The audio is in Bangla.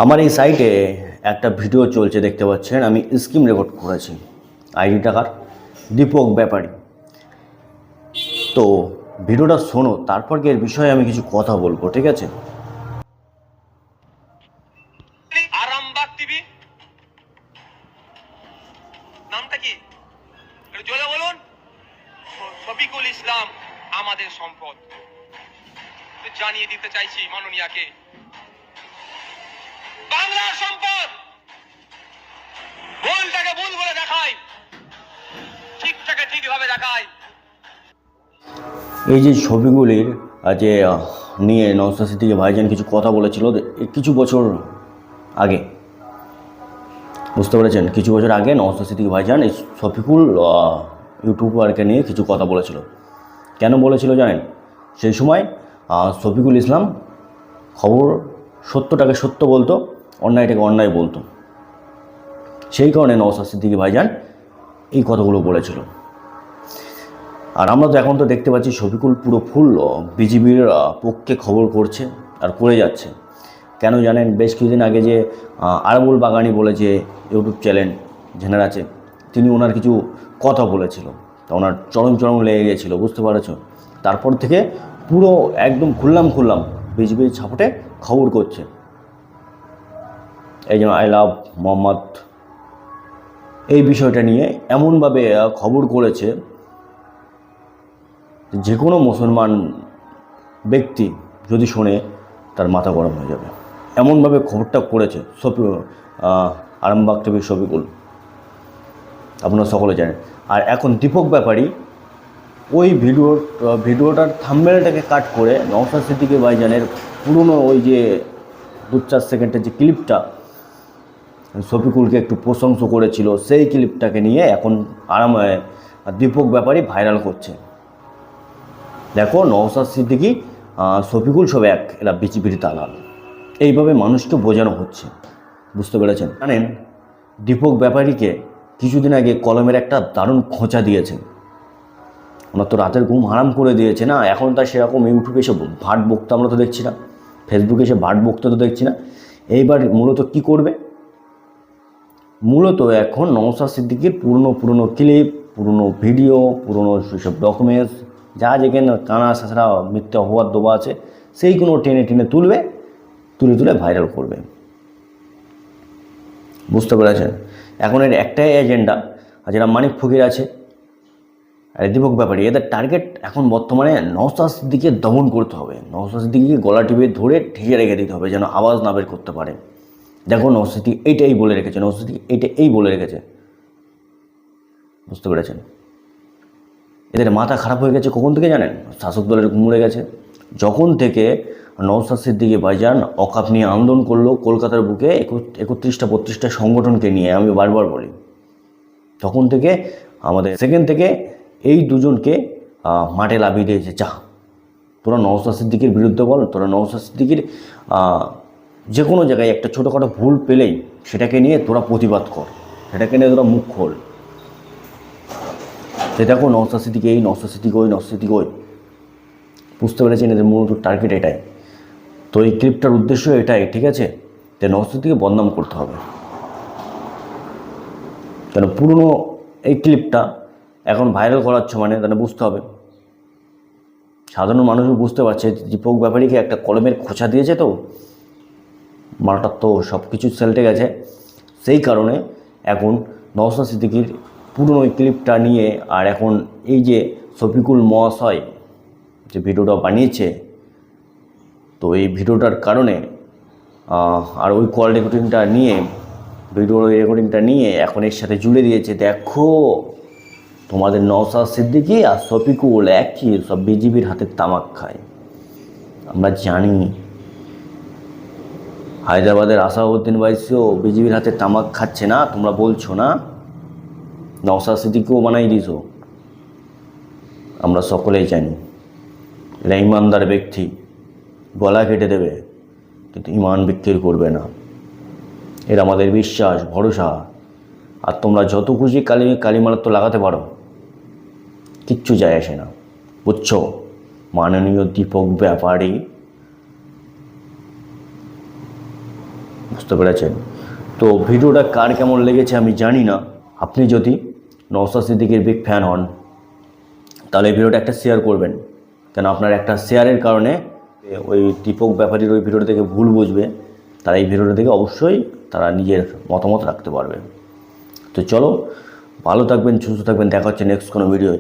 আমার এই সাইটে একটা ভিডিও চলছে, দেখতে পাচ্ছেন। আমি স্ক্রিন রেকর্ড করেছি। আইডি টাকার দীপক ব্যাপারী। তো ভিডিওটা শোনো, তারপর কি এর বিষয়ে আমি কিছু কথা বলবো, ঠিক আছে? আরামবাগ টিভি নামটা কি একটু জোরে বলুন। শফিকুল ইসলাম আমাদের সম্পদ। জানিয়ে দিতে চাইছি মাননীয়াকে, বাংলার সম্পদ। ভুলটাকে ভুল বলে দেখায়, ঠিকটাকে ঠিকভাবে দেখায়। এই যে ছবিগুলির যে নিয়ে নওশাদ সিদ্দিকী ভাইজান কিছু কথা বলেছিল কিছু বছর আগে, বুঝতে পেরেছেন? কিছু বছর আগে নওশাদ সিদ্দিকী ভাইজান এই শফিকুল ইউটিউবারকে নিয়ে কিছু কথা বলেছিল। কেন বলেছিল জানেন? সেই সময় শফিকুল ইসলাম খবর সত্যটাকে সত্য বলতো, অন্যায়টাকে অন্যায় বলতো। সেই কারণে নওশাদ সিদ্দিকী ভাইজান এই কথাগুলো বলেছিল। আর আমরা তো এখন তো দেখতে পাচ্ছি শফিকুল পুরো ফুল বিজিবির পক্ষে খবর করছে আর করে যাচ্ছে। কেন জানেন? বেশ কিছুদিন আগে যে আরাবুল বাগানি বলে যে ইউটিউব চ্যানেল জেনার আছে, তিনি ওনার কিছু কথা বলেছিল, তা ওনার চরম লেগে গেছিলো, বুঝতে পারছো? তারপর থেকে পুরো একদম খুললাম বিজিবির ছাপটে খবর করছে। এই জন্য আই লাভ মোহাম্মদ এই বিষয়টা নিয়ে এমনভাবে খবর করেছে, যে কোনো মুসলমান ব্যক্তি যদি শোনে তার মাথা গরম হয়ে যাবে। এমনভাবে খবরটা করেছে আরামবাগ টিভির শফিকুল, আপনারা সকলে জানেন। আর এখন দীপক ব্যাপারী ওই ভিডিওটার থাম্বনেলটাকে কাট করে নওশাদ সিদ্দিকী ভাইজানের পুরনো ওই যে 2-4 সেকেন্ডের যে ক্লিপটা শফিকুলকে একটু প্রশংসা করেছিল, সেই ক্লিপটাকে নিয়ে এখন দীপক ব্যাপারী ভাইরাল করছে। দেখো, নওশাদ সিদ্দিকী শফিকুল সব এক, এরা বিজেপির দালাল। এইভাবে মানুষকে বোঝানো হচ্ছে, বুঝতে পেরেছেন? জানেন, দীপক ব্যাপারীকে কিছুদিন আগে কলমের একটা দারুণ খোঁচা দিয়েছে। ওনার তো রাতের ঘুম হারাম করে দিয়েছে না। এখন তার সেরকম ইউটিউবে এসে ভাট বক্তা আমরা তো দেখছি না, ফেসবুকে এসে ভাট বক্তা তো দেখছি না। এইবার মূলত কি করবে? মূলত এখন নওশাদ সিদ্দিকীর পুরনো ক্লিপ, পুরনো ভিডিও, পুরনো সেসব ডকুমেন্টস, যা যেখানে কানা সাঁচড়া মিথ্যে হওয়ার দোবা আছে, সেইগুলো টেনে তুলে ভাইরাল করবে, বুঝতে পেরেছেন? এখন এর একটাই এজেন্ডা, যারা মানিক ফকির আছে আর দীপক ব্যাপারী, এদের টার্গেট এখন বর্তমানে নওশাদ সিদ্দিকীকে দমন করতে হবে। নওশাদ সিদ্দিকীকে গলা টিপে ধরে ঠেকে রেখে দিতে হবে, যেন আওয়াজ না বের করতে পারে। দেখো, নওশাদ সিদ্দিকী এইটাই বলে রেখেছে, বুঝতে পেরেছেন? এদের মাথা খারাপ হয়ে গেছে কখন থেকে জানেন? শাসক দলের ঘুমড়ে গেছে যখন থেকে নওশাদ সিদ্দিকী ভাইজান অকাপ নিয়ে আন্দোলন করলো কলকাতার বুকে 31-32টা সংগঠনকে নিয়ে। আমি বারবার বলি, তখন থেকে আমাদের সেকেন্ড থেকে এই দুজনকে মাঠে লাভিয়ে দিয়েছে। যা, তোরা নওশাদ সিদ্দিকীর বিরুদ্ধে বল, তোরা নওশাদ সিদ্দিকীর যে কোনো জায়গায় একটা ছোটোখাটো ভুল পেলেই সেটাকে নিয়ে তোরা প্রতিবাদ কর, সেটাকে নিয়ে তোরা মুখ খোল। সে দেখো, নওশাদ সিদ্দিকী এই, নওশাদ সিদ্দিকী ওই, বুঝতে পেরেছেন? এদের মূলত টার্গেট এটাই। তো এই ক্লিপটার উদ্দেশ্য এটাই, ঠিক আছে? যে নওশাদ সিদ্দিকীকে বদনাম করতে হবে। কেন পুরনো এই ক্লিপটা এখন ভাইরাল করাচ্ছে, মানে তাহলে বুঝতে হবে, সাধারণ মানুষও বুঝতে পারছে দীপক ব্যাপারীকে একটা কলমের খোঁচা দিয়েছে, তো মালটার তো সব কিছু সেলটে গেছে। সেই কারণে এখন নওশাদ সিদ্দিকীর পুরনো ওই ক্লিপটা নিয়ে, আর এখন এই যে শফিকুল মহাশয় যে ভিডিওটা বানিয়েছে, তো এই ভিডিওটার কারণে আর ওই কল রেকর্ডিংটা নিয়ে, ভিডিওর রেকর্ডিংটা নিয়ে এখন এর সাথে জুড়ে দিয়েছে। দেখো, তোমাদের নওশাদ সিদ্দিকী আর শফিকুল একই, সব বিজিবির হাতে তামাক খায়। আমরা জানি হায়দ্রাবাদের আসাউদ্দিন ওয়াইসিও বিজিবির হাতে তামাক খাচ্ছে না, তোমরা বলছো না? নওশাদ সিদ্দিকীকেও বানাই দিয়েছো। আমরা সকলেই জানি এরা ইমানদার ব্যক্তি, গলা কেটে দেবে কিন্তু ইমান বিক্রি করবে না। এরা আমাদের বিশ্বাস, ভরসা। আর তোমরা যত খুশি কালিমালা তো লাগাতে পারো, কিচ্ছু যায় আসে না, বুঝছো? মাননীয় দীপক ব্যাপারী বুঝতে পেরেছেন? তো ভিডিওটা কার কেমন লেগেছে আমি জানি না। আপনি যদি নওশাদ সিদ্দিকীর বিগ ফ্যান হন তাহলে এই ভিডিওটা একটা শেয়ার করবেন, কেন আপনার একটা শেয়ারের কারণে ওই দীপক ব্যাপারীর ওই ভিডিওটা থেকে ভুল বুঝবে, তারা এই ভিডিওটা থেকে অবশ্যই তারা নিজের মতামত রাখতে পারবে। তো চলো, ভালো থাকবেন, সুস্থ থাকবেন, দেখা হচ্ছে নেক্সট কোনো ভিডিওয়।